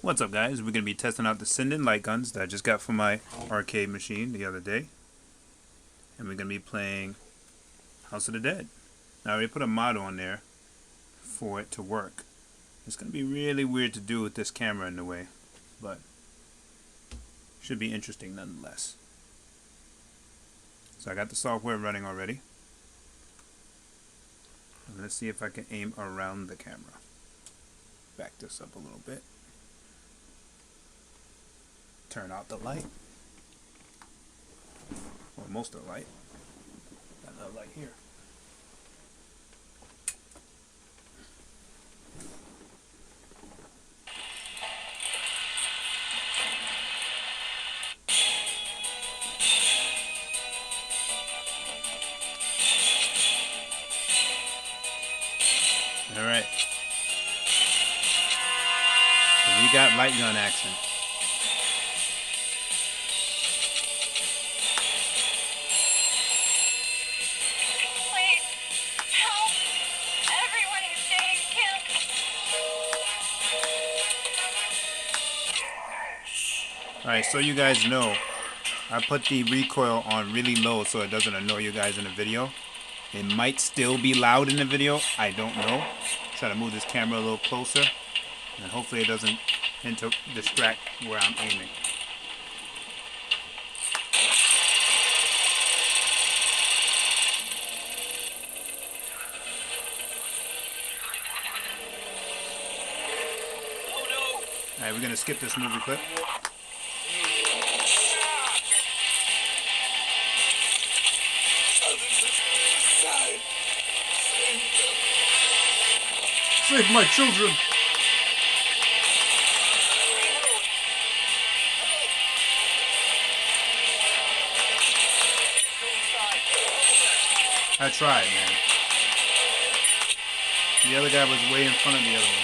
What's up, guys? We're going to be testing out the Sinden light guns that I just got from my arcade machine the other day. And we're going to be playing House of the Dead. Now I already put a mod on there for it to work. It's going to be really weird to do with this camera in the way, but should be interesting nonetheless. So I got the software running already. And let's see if I can aim around the camera. Back this up a little bit. Turn out the light, or most of the light. Got another light here. All right. So we got light gun action. Alright, so you guys know, I put the recoil on really low so it doesn't annoy you guys in the video. It might still be loud in the video, I don't know. Try to move this camera a little closer, and hopefully it doesn't distract where I'm aiming. Alright, we're going to skip this movie clip. Save my children! I tried, man. The other guy was way in front of the other one.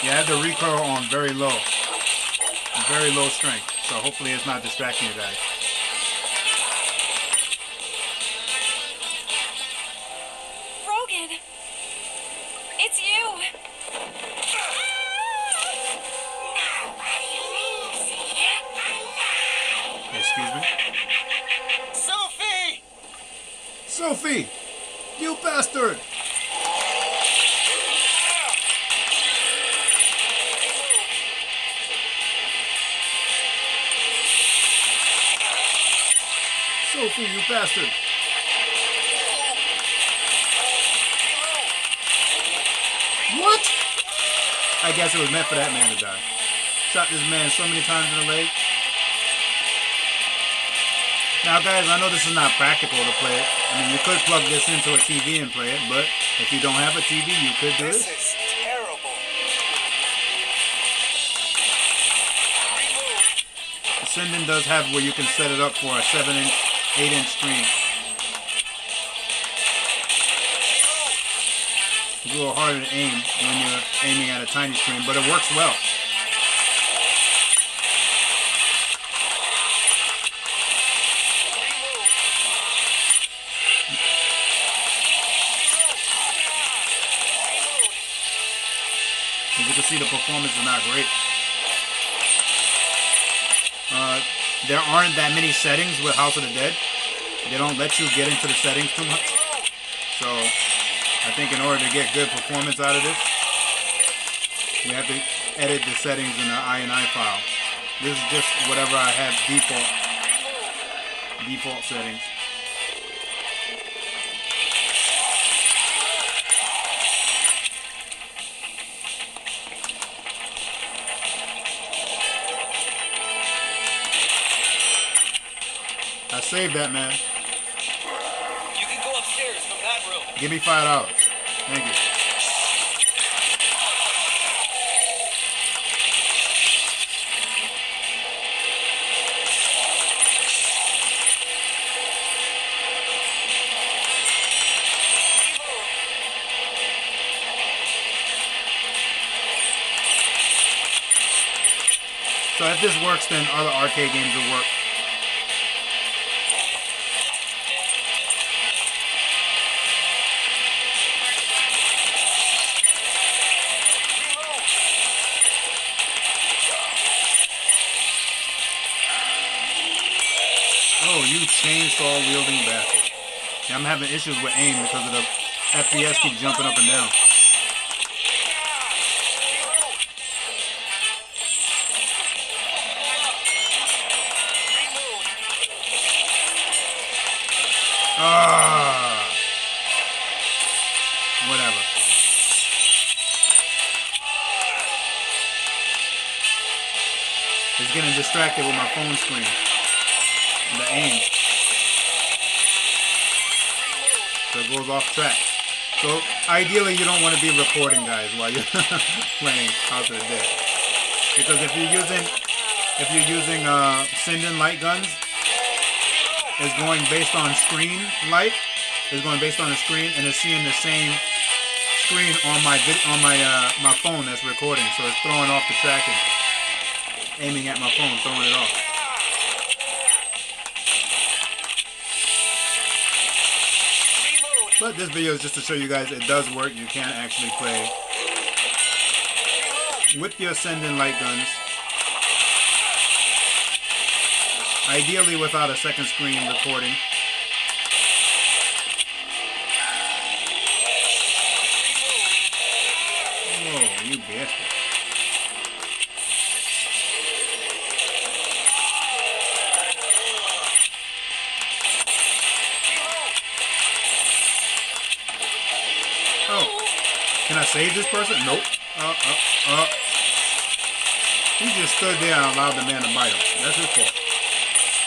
Yeah, I have the recoil on very low strength, so hopefully it's not distracting you guys. Rogan, it's you. Excuse me? Sophie! Sophie! You bastard! Sophie, you bastard! What? I guess it was meant for that man to die. Shot this man so many times in the leg. Now guys, I know this is not practical to play it. I mean, you could plug this into a TV and play it, but if you don't have a TV, you could do it. This is terrible. Sinden does have where you can set it up for a 7-inch, 8-inch screen. It's a little harder to aim when you're aiming at a tiny screen, but it works well. As you can see, the performance is not great. There aren't that many settings with House of the Dead. They don't let you get into the settings too much. So I think in order to get good performance out of this, we have to edit the settings in the INI file. This is just whatever I have default settings. I saved that, man. You can go upstairs from that room. Give me $5. Thank you. So if this works, then other arcade games will work. Oh, you chainsaw wielding bastard. Yeah, I'm having issues with aim because of the FPS keep jumping up and down. Whatever. It's getting distracted with my phone screen. The aim. So it goes off track. So ideally you don't want to be recording, guys, while you're playing House of the Dead. Because if you're using Sinden light guns, it's going based on screen light. It's going based on the screen, and it's seeing the same screen on my my phone that's recording. So it's throwing off the tracking. Aiming at my phone, throwing it off. But this video is just to show you guys it does work. You can actually play with your Sinden light guns. Ideally without a second screen recording. Whoa, you bastard. Oh, can I save this person? Nope. He just stood there and allowed the man to bite him. That's his fault.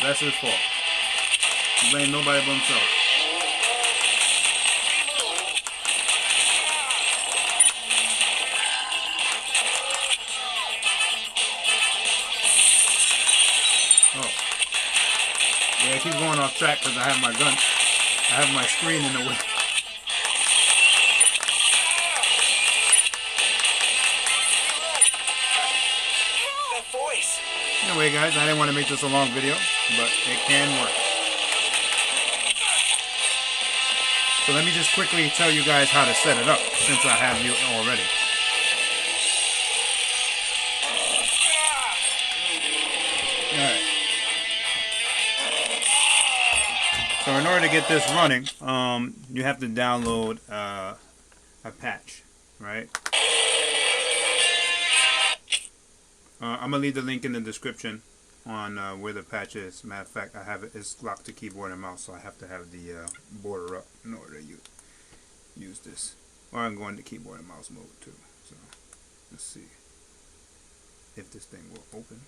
That's his fault. He blamed nobody but himself. Oh. Yeah, it keeps going off track because I have my gun. I have my screen in the way. Anyway, guys, I didn't want to make this a long video, but it can work. So let me just quickly tell you guys how to set it up, since I have you already. Alright. So in order to get this running, you have to download a patch, right? I'm going to leave the link in the description on where the patch is. Matter of fact, I have it. It's locked to keyboard and mouse, so I have to have the border up in order to use this. Or I'm going to keyboard and mouse mode too. So let's see if this thing will open.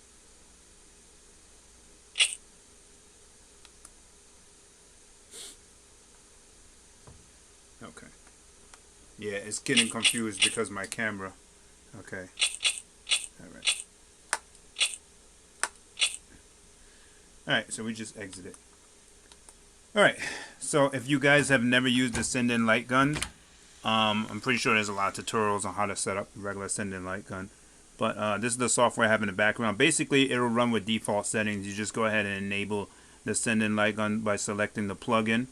Okay. Yeah, it's getting confused because my camera. Okay. All right. Alright, so we just exited. Alright, so if you guys have never used the Sinden light gun, I'm pretty sure there's a lot of tutorials on how to set up a regular Sinden light gun. But this is the software I have in the background. Basically, it'll run with default settings. You just go ahead and enable the Sinden light gun by selecting the plugin.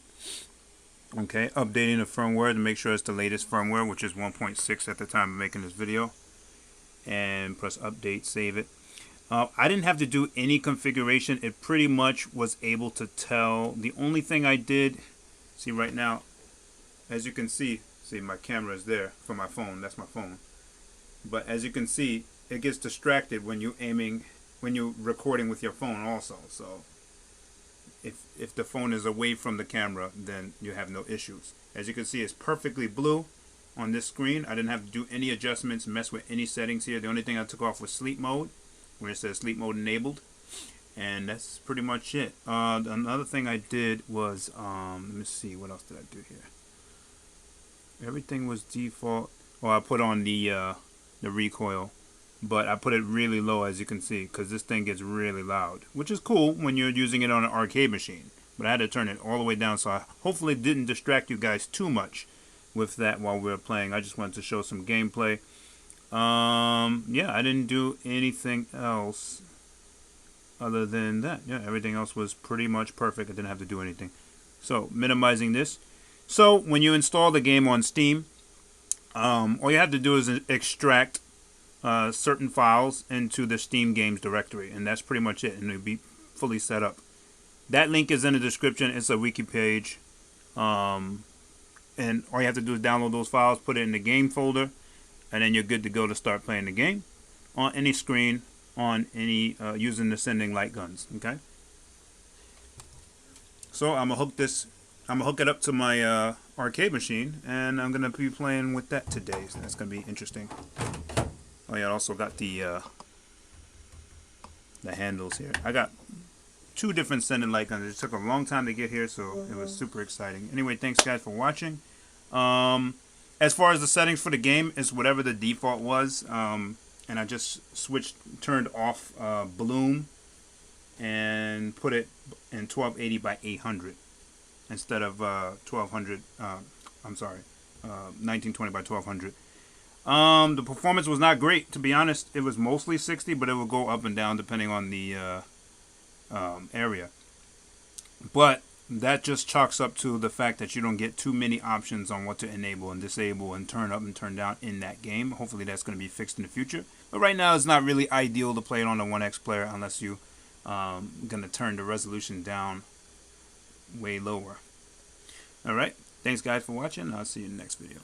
Okay, updating the firmware to make sure it's the latest firmware, which is 1.6 at the time of making this video. And press update, save it. I didn't have to do any configuration. It pretty much was able to tell. The only thing I did, see right now, as you can see my camera is there for my phone. That's my phone. But as you can see, it gets distracted when you're aiming, when you're recording with your phone also. So if the phone is away from the camera, then you have no issues. As you can see, it's perfectly blue on this screen. I didn't have to do any adjustments, mess with any settings here. The only thing I took off was sleep mode, where it says sleep mode enabled, and that's pretty much it. Another thing I did was let me see, what else did I do here? Everything was default. Oh, I put on the recoil, but I put it really low, as you can see, because this thing gets really loud, which is cool when you're using it on an arcade machine. But I had to turn it all the way down, so I hopefully didn't distract you guys too much with that while we were playing. I just wanted to show some gameplay. Yeah, I didn't do anything else. other than that, yeah, everything else was pretty much perfect. I didn't have to do anything. So minimizing this. So when you install the game on Steam, all you have to do is extract certain files into the Steam Games directory, and that's pretty much it, and it'll be fully set up. That link is in the description. It's a wiki page, and all you have to do is download those files, put it in the game folder, and then you're good to go to start playing the game on any screen, on any using the Sinden light guns. Okay. So I'm gonna hook it up to my arcade machine, and I'm gonna be playing with that today. So that's gonna be interesting. Oh yeah, I also got the handles here. I got 2 different Sinden light guns. It took a long time to get here, so it was super exciting. Anyway, thanks guys for watching. As far as the settings for the game, it's whatever the default was, and I just turned off bloom, and put it in 1280 by 800 instead of 1920 by 1200. The performance was not great, to be honest. It was mostly 60, but it will go up and down depending on the area. But that just chalks up to the fact that you don't get too many options on what to enable and disable and turn up and turn down in that game. Hopefully that's going to be fixed in the future. But right now it's not really ideal to play it on the OneXplayer unless you going to turn the resolution down way lower. Alright, thanks guys for watching. I'll see you in the next video.